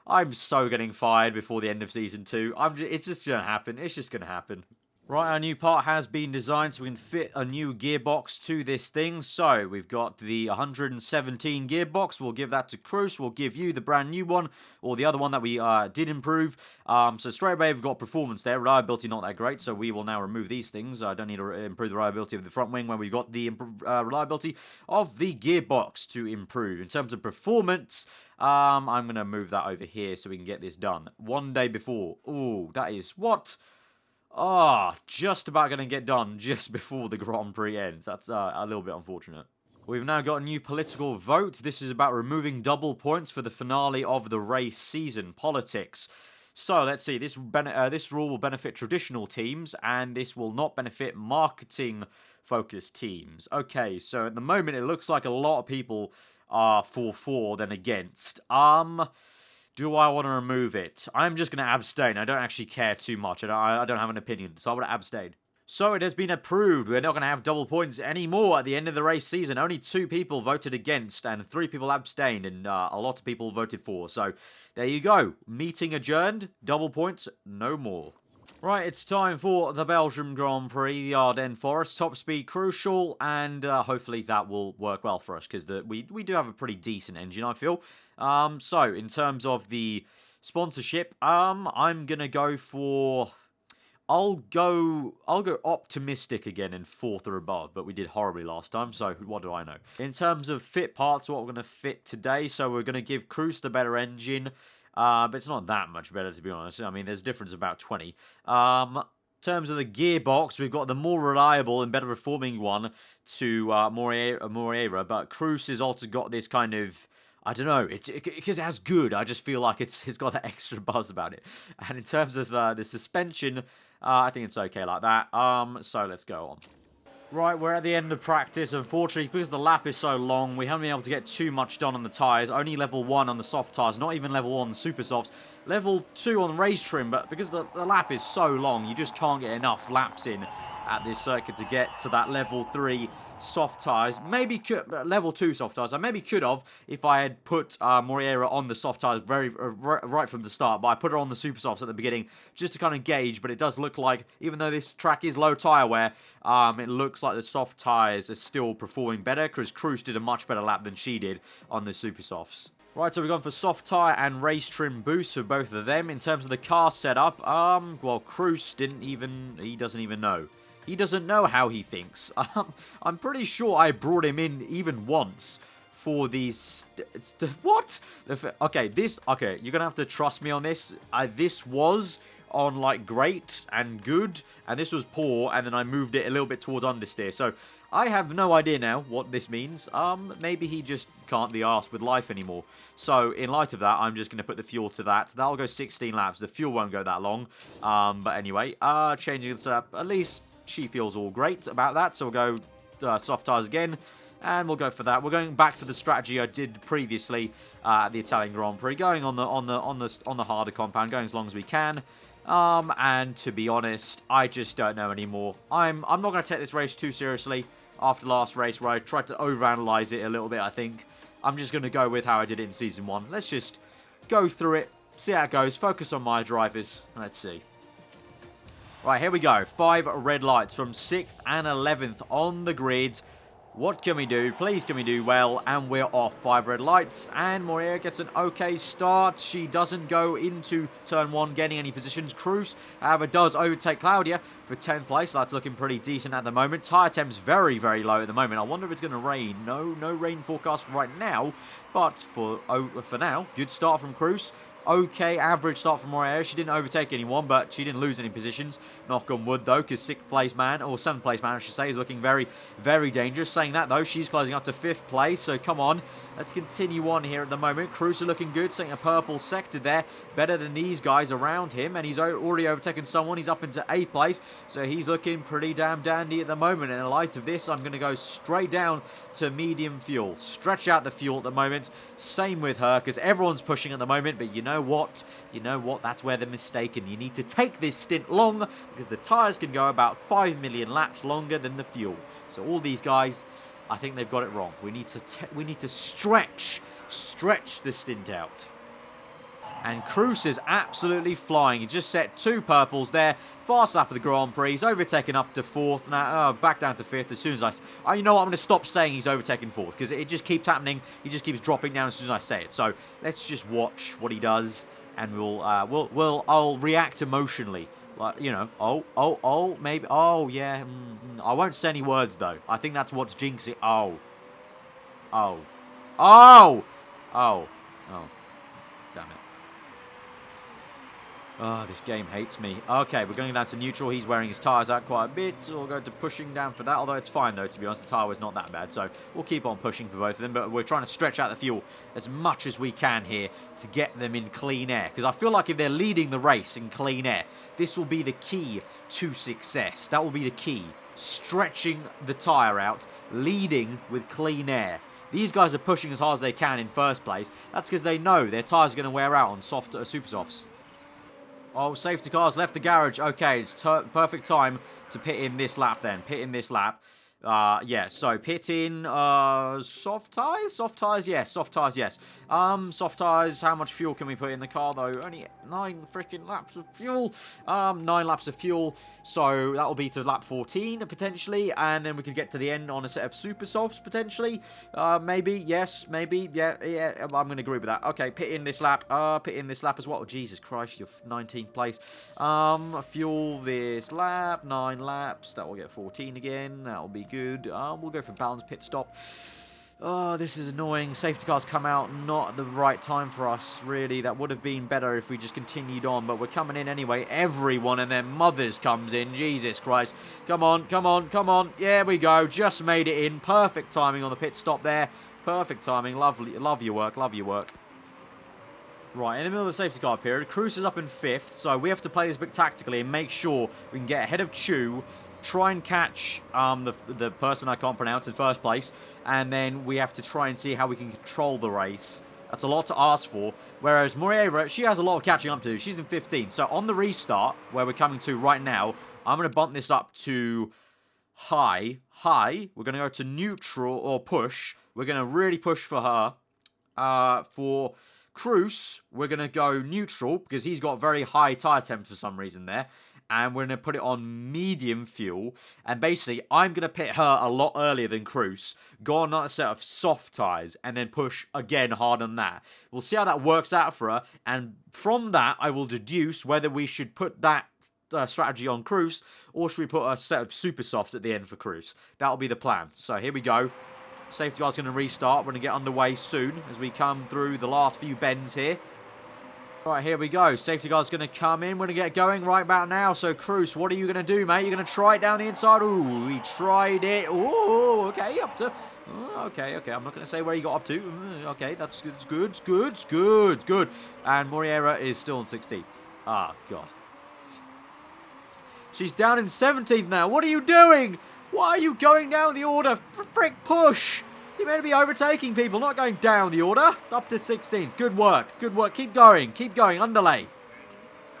I'm so getting fired before the end of Season 2. It's just going to happen. It's just going to happen. Right, our new part has been designed so we can fit a new gearbox to this thing. So, we've got the 117 gearbox. We'll give that to Cruz. We'll give you the brand new one, or the other one that we did improve. So, straight away, we've got performance there. Reliability, not that great, so we will now remove these things. I don't need to improve the reliability of the front wing when we've got the reliability of the gearbox to improve. In terms of performance, I'm going to move that over here so we can get this done. 1 day before. Ooh, that is what? Just about going to get done just before the Grand Prix ends. That's a little bit unfortunate. We've now got a new political vote. This is about removing double points for the finale of the race season. Politics. So, let's see. This rule will benefit traditional teams, and this will not benefit marketing-focused teams. Okay, so at the moment, it looks like a lot of people are for than against. Do I want to remove it? I'm just going to abstain. I don't actually care too much. I don't have an opinion, so I want to abstain. So it has been approved. We're not going to have double points anymore at the end of the race season. Only 2 people voted against and 3 people abstained, and a lot of people voted for. So there you go. Meeting adjourned. Double points, no more. Right, it's time for the Belgium Grand Prix, the Ardennes Forest. Top speed crucial, and hopefully that will work well for us, because we do have a pretty decent engine, I feel. So, in terms of the sponsorship, I'm going to go for... I'll go optimistic again in 4th or above, but we did horribly last time, so what do I know? In terms of fit parts, what we're going to fit today, so we're going to give Cruz the better engine, but it's not that much better, to be honest. I mean, there's a difference of about 20. In terms of the gearbox, we've got the more reliable and better performing one to Moreira, but Cruz has also got this kind of... I don't know, because it has good. I just feel like it's got that extra buzz about it. And in terms of the suspension, I think it's okay like that. So let's go on. Right, we're at the end of practice. Unfortunately, because the lap is so long, we haven't been able to get too much done on the tyres. Only level 1 on the soft tyres, not even level 1 on the super softs. Level 2 on the race trim, but because the lap is so long, you just can't get enough laps in at this circuit to get to that level 3 soft tyres. Maybe level 2 soft tyres. I maybe could have if I had put Moreira on the soft tyres right from the start, but I put her on the super softs at the beginning just to kind of gauge. But it does look like, even though this track is low tyre wear, it looks like the soft tyres are still performing better, because Cruz did a much better lap than she did on the super softs. Right, so we've gone for soft tyre and race trim boost for both of them. In terms of the car setup, well, Cruz he doesn't even know. He doesn't know how he thinks. I'm pretty sure I brought him in even once for these... What? Okay, you're going to have to trust me on this. This was on, like, great and good, and this was poor, and then I moved it a little bit towards understeer. So, I have no idea now what this means. Maybe he just can't be arsed with life anymore. So, in light of that, I'm just going to put the fuel to that. That'll go 16 laps. The fuel won't go that long. But anyway, changing the setup, at least... She feels all great about that, so we'll go soft tyres again, and we'll go for that. We're going back to the strategy I did previously at the Italian Grand Prix, going on the harder compound, going as long as we can. And to be honest, I just don't know anymore. I'm not going to take this race too seriously after last race, where I tried to overanalyze it a little bit. I think I'm just going to go with how I did it in Season 1. Let's just go through it, see how it goes, focus on my drivers. Let's see. Right, here we go. 5 red lights from 6th and 11th on the grid. What can we do? Please, can we do well? And we're off. 5 red lights. And Moria gets an okay start. She doesn't go into turn 1 getting any positions. Cruz, however, does overtake Claudia for 10th place. That's looking pretty decent at the moment. Tyre temps very, very low at the moment. I wonder if it's going to rain. No rain forecast right now. But for now, good start from Cruz. Okay, average start from Moria. She didn't overtake anyone, but she didn't lose any positions. Knock on wood, though, because 6th place man, or 7th place man, I should say, is looking very, very dangerous. Saying that, though, she's closing up to 5th place, so come on. Let's continue on here at the moment. Cruz looking good, setting a purple sector there. Better than these guys around him, and he's already overtaken someone. He's up into 8th place, so he's looking pretty damn dandy at the moment. And in light of this, I'm going to go straight down to medium fuel. Stretch out the fuel at the moment. Same with her, because everyone's pushing at the moment, but you know what? You know what? That's where they're mistaken. You need to take this stint long, because the tyres can go about 5 million laps longer than the fuel. So all these guys, I think they've got it wrong. We need to stretch the stint out. And Cruz is absolutely flying. He just set 2 purples there. Fast lap of the Grand Prix. He's overtaken up to 4th. Now, back down to 5th as soon as you know what? I'm going to stop saying he's overtaken 4th, because it just keeps happening. He just keeps dropping down as soon as I say it. So let's just watch what he does, and I'll react emotionally. Like, you know, maybe, yeah. I won't say any words, though. I think that's what's jinxing. Damn it. Oh, this game hates me. Okay, we're going down to neutral. He's wearing his tyres out quite a bit. So we'll go to pushing down for that. Although it's fine, though, to be honest. The tyre was not that bad. So we'll keep on pushing for both of them. But we're trying to stretch out the fuel as much as we can here to get them in clean air. Because I feel like if they're leading the race in clean air, this will be the key to success. That will be the key. Stretching the tyre out, leading with clean air. These guys are pushing as hard as they can in first place. That's because they know their tyres are going to wear out on super softs. Oh, safety cars left the garage. Okay, it's perfect time to pit in this lap then. Pit in this lap. Yeah, so pit in soft tyres? Soft tyres, yes. Soft tyres, yes. Soft tyres, how much fuel can we put in the car, though? Only 9 freaking laps of fuel. 9 laps of fuel. So that will be to lap 14, potentially. And then we can get to the end on a set of super softs, potentially. Maybe, yes, maybe. Yeah, I'm going to agree with that. Okay, pit in this lap. Pit in this lap as well. Oh, Jesus Christ, you're 19th place. Fuel this lap. 9 laps. That will get 14 again. That will be good. We'll go for balanced pit stop. Oh, this is annoying. Safety cars come out not at the right time for us, really. That would have been better if we just continued on, but we're coming in anyway. Everyone and their mothers comes in. Jesus Christ. Come on, come on, come on. There we go. Just made it in. Perfect timing on the pit stop there. Perfect timing. Lovely. Love your work. Love your work. Right, in the middle of the safety car period, Cruz is up in 5th, so we have to play this bit tactically and make sure we can get ahead of Chu, try and catch the person I can't pronounce in first place, and then we have to try and see how we can control the race. That's a lot to ask for. Whereas Moreira, she has a lot of catching up to do. She's in 15th. So on the restart, where we're coming to right now, I'm going to bump this up to high. High. We're going to go to neutral or push. We're going to really push for her. For Cruz, we're going to go neutral because he's got very high tyre temp for some reason there. And we're going to put it on medium fuel. And basically, I'm going to pit her a lot earlier than Cruz. Go on a set of soft tyres. And then push again hard on that. We'll see how that works out for her. And from that, I will deduce whether we should put that strategy on Cruz. Or should we put a set of super softs at the end for Cruz. That'll be the plan. So here we go. Safety car's going to restart. We're going to get underway soon. As we come through the last few bends here. Right, here we go. Safety car's going to come in. We're going to get going right about now. So, Cruz, what are you going to do, mate? You're going to try it down the inside. Ooh, he tried it. Ooh, okay, up to... Okay. I'm not going to say where he got up to. Okay, that's good. And Moreira is still on 16th. Ah, God. She's down in 17th now. What are you doing? Why are you going down the order? Frick, push. You're meant to be overtaking people, not going down the order. Up to 16th. Good work. Keep going. Underlay.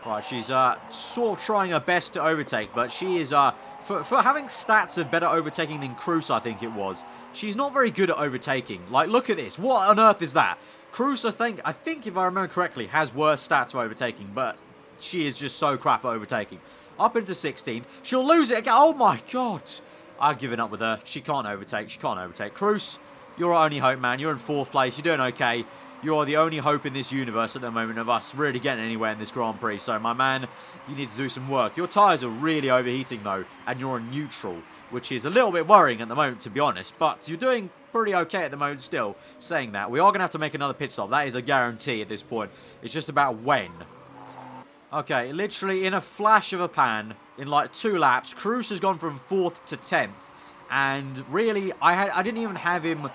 Right, she's sort of trying her best to overtake, but she is, for having stats of better overtaking than Cruz, I think it was, she's not very good at overtaking. Like, look at this. What on earth is that? Cruz, I think if I remember correctly, has worse stats for overtaking, but she is just so crap at overtaking. Up into 16th. She'll lose it again. Oh, my God. I've given up with her. She can't overtake. She can't overtake. Cruz, you're our only hope, man. You're in 4th place. You're doing okay. You are the only hope in this universe at the moment of us really getting anywhere in this Grand Prix. So, my man, you need to do some work. Your tyres are really overheating, though, and you're on neutral, which is a little bit worrying at the moment, to be honest. But you're doing pretty okay at the moment still, saying that. We are going to have to make another pit stop. That is a guarantee at this point. It's just about when. Okay, literally in a flash of a pan, in like 2 laps, Cruz has gone from 4th to 10th. And really, I didn't even have him.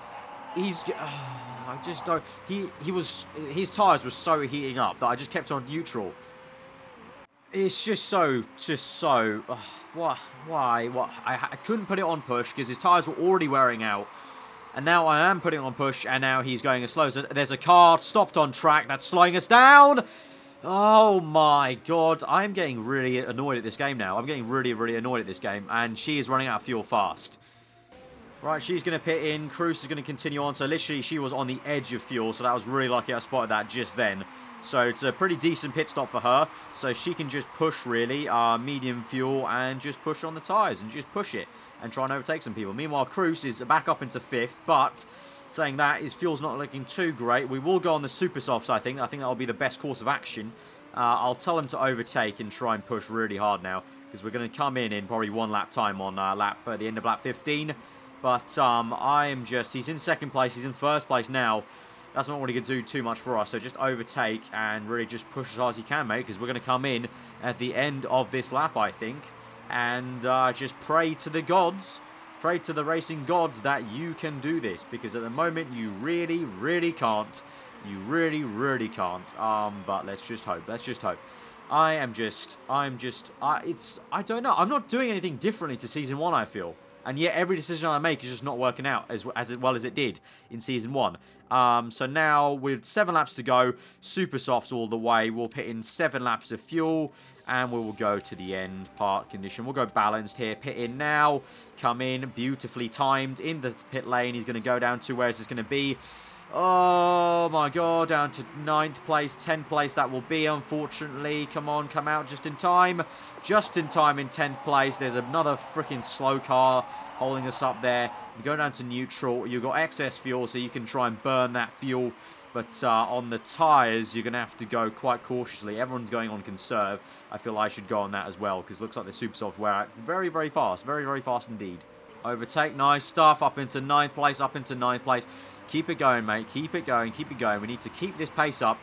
I just don't. His tyres were so heating up that I just kept on neutral. It's just so. Why? I couldn't put it on push because his tyres were already wearing out. And now I am putting it on push, and now he's going as slow. So there's a car stopped on track that's slowing us down. Oh my god, I'm getting really annoyed at this game now. I'm getting really, really annoyed at this game, and she is running out of fuel fast. Right, she's going to pit in. Cruz is going to continue on. So literally, she was on the edge of fuel, so that was really lucky I spotted that just then. So it's a pretty decent pit stop for her. So she can just push, really, medium fuel, and just push on the tyres, and just push it, and try and overtake some people. Meanwhile, Cruz is back up into 5th, but saying that, his fuel's not looking too great. We will go on the super softs, I think. I think that'll be the best course of action. I'll tell him to overtake and try and push really hard now, because we're going to come in probably 1 lap time on at the end of lap 15. But he's in 2nd place, he's in 1st place now. That's not really going to do too much for us, so just overtake and really just push as hard as you can, mate, because we're going to come in at the end of this lap, I think, and just pray to the gods. Pray to the racing gods that you can do this, because at the moment you really, really can't. You really, really can't. But let's just hope. Let's just hope. I don't know. I'm not doing anything differently to Season 1, I feel. And yet every decision I make is just not working out as well as it did in Season 1. So now, with 7 laps to go, super softs all the way. We'll put in 7 laps of fuel, and we will go to the end part condition. We'll go balanced here. Pit in now. Come in. Beautifully timed. In the pit lane. He's going to go down to where is this going to be? Oh my god. Down to 9th place. 10th place that will be, unfortunately. Come on. Come out just in time. Just in time in 10th place. There's another freaking slow car holding us up there. You go down to neutral. You've got excess fuel, so you can try and burn that fuel. But on the tyres, you're going to have to go quite cautiously. Everyone's going on conserve. I feel I should go on that as well, because it looks like the super soft wear out very, very fast. Very, very fast indeed. Overtake, nice stuff. Up into 9th place, up into 9th place. Keep it going, mate. Keep it going, keep it going. We need to keep this pace up.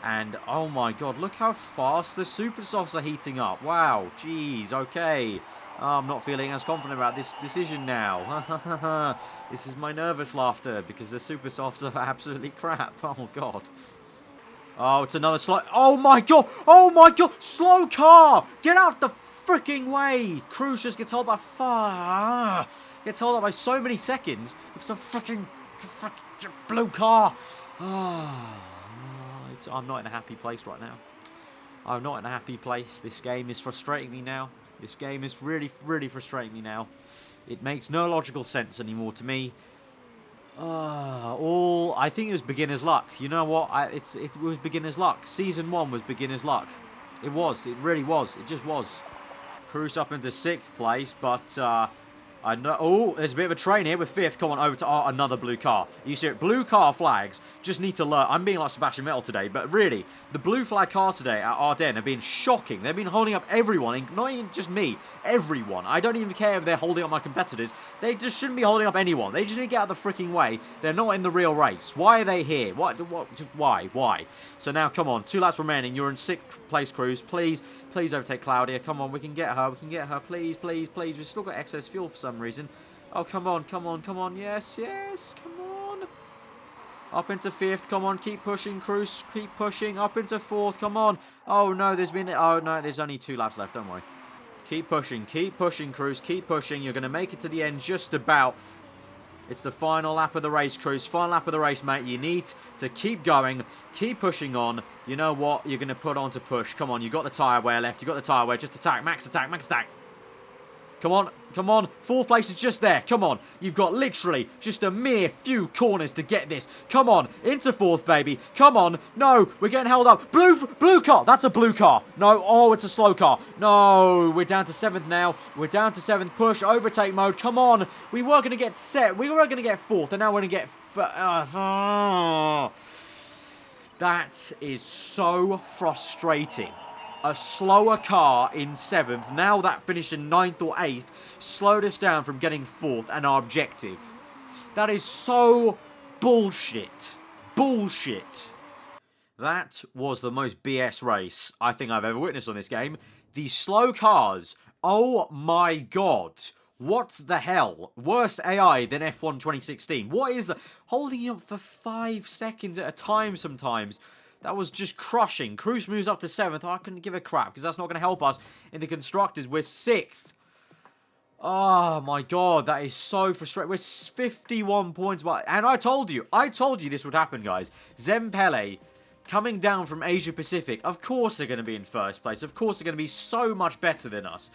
And, oh my god, look how fast the super softs are heating up. Wow, jeez, okay. I'm not feeling as confident about this decision now. This is my nervous laughter, because the super softs are absolutely crap. Oh, God. Oh, it's another slow... Oh, my God. Oh, my God. Slow car. Get out the freaking way. Cruz just gets held by gets held up by so many seconds because of freaking blue car. I'm not in a happy place right now. I'm not in a happy place. This game is frustrating me now. This game is really, really frustrating me now. It makes no logical sense anymore to me. I think it was beginner's luck. You know what? It was beginner's luck. Season 1 was beginner's luck. It was. It really was. It just was. Cruz up into 6th place, but I know. Oh, there's a bit of a train here with 5th. Come on, over to another blue car. You see it? Blue car flags just need to learn. I'm being like Sebastian Vettel today, but really, the blue flag cars today at Ardennes have been shocking. They've been holding up everyone, not even just me, everyone. I don't even care if they're holding up my competitors. They just shouldn't be holding up anyone. They just need to get out of the freaking way. They're not in the real race. Why are they here? Why? So now, come on. 2 laps remaining. You're in 6th place, Cruz. Please overtake Claudia. Come on, we can get her. We can get her. Please. We've still got excess fuel for some reason. Oh, come on. Yes. Come on. Up into 5th. Come on, keep pushing, Cruz. Keep pushing. Up into 4th. Come on. Oh, no, there's only 2 laps left. Don't worry. Keep pushing, Cruz. Keep pushing. You're going to make it to the end just about. It's the final lap of the race, Cruz. Final lap of the race, mate. You need to keep going. Keep pushing on. You know what? You're going to put on to push. Come on, you got the tyre wear left. You got the tyre wear. Just attack. Max attack. Come on, come on. 4th place is just there. Come on. You've got literally just a mere few corners to get this. Come on. Into 4th, baby. Come on. No, we're getting held up. Blue car. That's a blue car. No. Oh, it's a slow car. No, we're down to 7th now. We're down to 7th. Push. Overtake mode. Come on. We were going to get set. We were going to get 4th, and now we're going to get... That is so frustrating. A slower car in 7th, now that finished in 9th or 8th, slowed us down from getting 4th and our objective. That is so bullshit. Bullshit. That was the most BS race I think I've ever witnessed on this game. The slow cars, oh my god. What the hell? Worse AI than F1 2016. What is that? Holding you up for 5 seconds at a time sometimes. That was just crushing. Cruz moves up to 7th. I couldn't give a crap because that's not going to help us in the constructors. We're 6th. Oh my god, that is so frustrating. We're 51 points. And I told you this would happen, guys. Zempele coming down from Asia Pacific. Of course they're going to be in 1st place. Of course they're going to be so much better than us.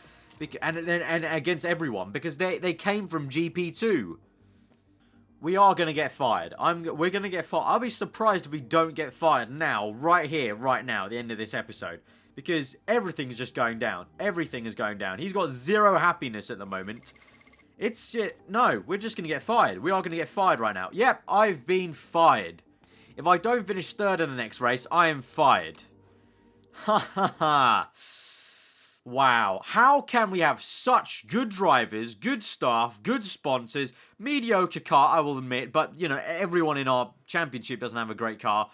And against everyone. Because they came from GP2. We are going to get fired. We're going to get fired. I'll be surprised if we don't get fired now, right here, right now, at the end of this episode. Because everything is just going down. Everything is going down. He's got 0 happiness at the moment. It's just... No, we're just going to get fired. We are going to get fired right now. Yep, I've been fired. If I don't finish 3rd in the next race, I am fired. Ha ha ha. Wow, how can we have such good drivers, good staff, good sponsors, mediocre car, I will admit, but, you know, everyone in our championship doesn't have a great car,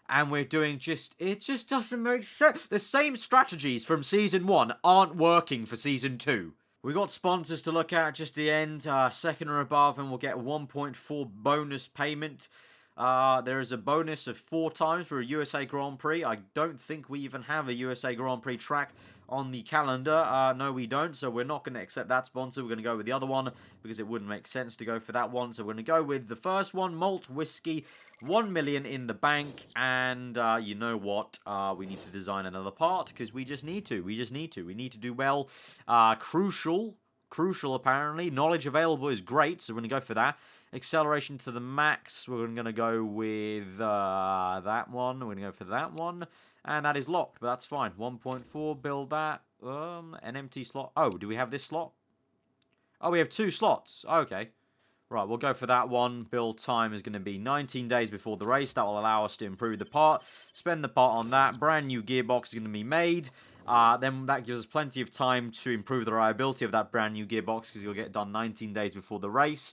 and we're doing it just doesn't make sense. The same strategies from Season 1 aren't working for Season 2. We got sponsors to look at just the end, 2nd or above, and we'll get 1.4 bonus payment. There is a bonus of 4 times for a USA Grand Prix. I don't think we even have a USA Grand Prix track on the calendar. No, we don't, so we're not going to accept that sponsor. We're going to go with the other one, because it wouldn't make sense to go for that one. So we're going to go with the first one, Malt Whiskey, 1 million in the bank, and you know what? We need to design another part, because we just need to. We need to do well. Crucial, apparently. Knowledge available is great, so we're going to go for that. Acceleration to the max, we're going to go with that one. We're going to go for that one. And that is locked, but that's fine. 1.4, build that. An empty slot. Oh, do we have this slot? Oh, we have 2 slots. Okay. Right, we'll go for that one. Build time is going to be 19 days before the race. That will allow us to improve the part. Spend the part on that. Brand new gearbox is going to be made. Then that gives us plenty of time to improve the reliability of that brand new gearbox, because you'll get done 19 days before the race.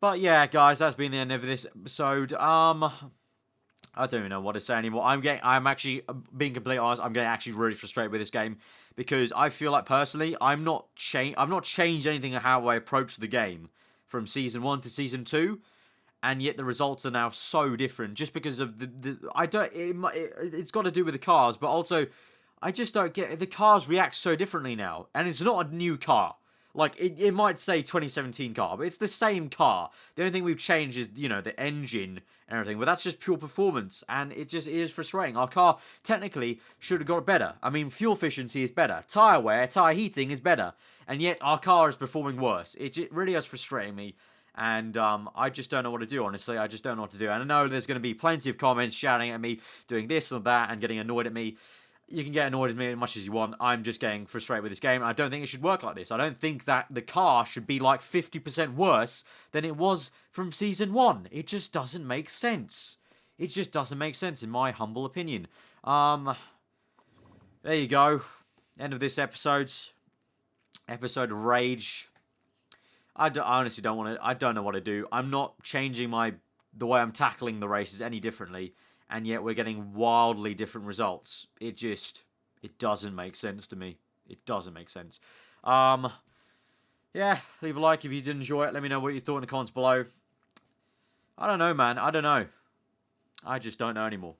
But yeah, guys, that's been the end of this episode. I don't even know what to say anymore. I'm actually, being completely honest, I'm getting actually really frustrated with this game, because I feel like, personally, I've not changed anything of how I approach the game from Season 1 to Season 2, and yet the results are now so different, just because of it's got to do with the cars, but also, I just don't get, the cars react so differently now, and it's not a new car. Like, it might say 2017 car, but it's the same car. The only thing we've changed is, you know, the engine and everything. But that's just pure performance, and it is frustrating. Our car, technically, should have got better. I mean, fuel efficiency is better. Tyre wear, tyre heating is better. And yet, our car is performing worse. It really is frustrating me. And I just don't know what to do, honestly. I just don't know what to do. And I know there's going to be plenty of comments shouting at me, doing this or that, and getting annoyed at me. You can get annoyed with me as much as you want. I'm just getting frustrated with this game. I don't think it should work like this. I don't think that the car should be like 50% worse than it was from Season 1. It just doesn't make sense. It just doesn't make sense, in my humble opinion. There you go. End of this episode. Episode of Rage. I honestly don't want to... I don't know what to do. I'm not changing the way I'm tackling the races any differently. And yet we're getting wildly different results. It doesn't make sense to me. It doesn't make sense. Yeah, leave a like if you did enjoy it. Let me know what you thought in the comments below. I don't know, man. I don't know. I just don't know anymore.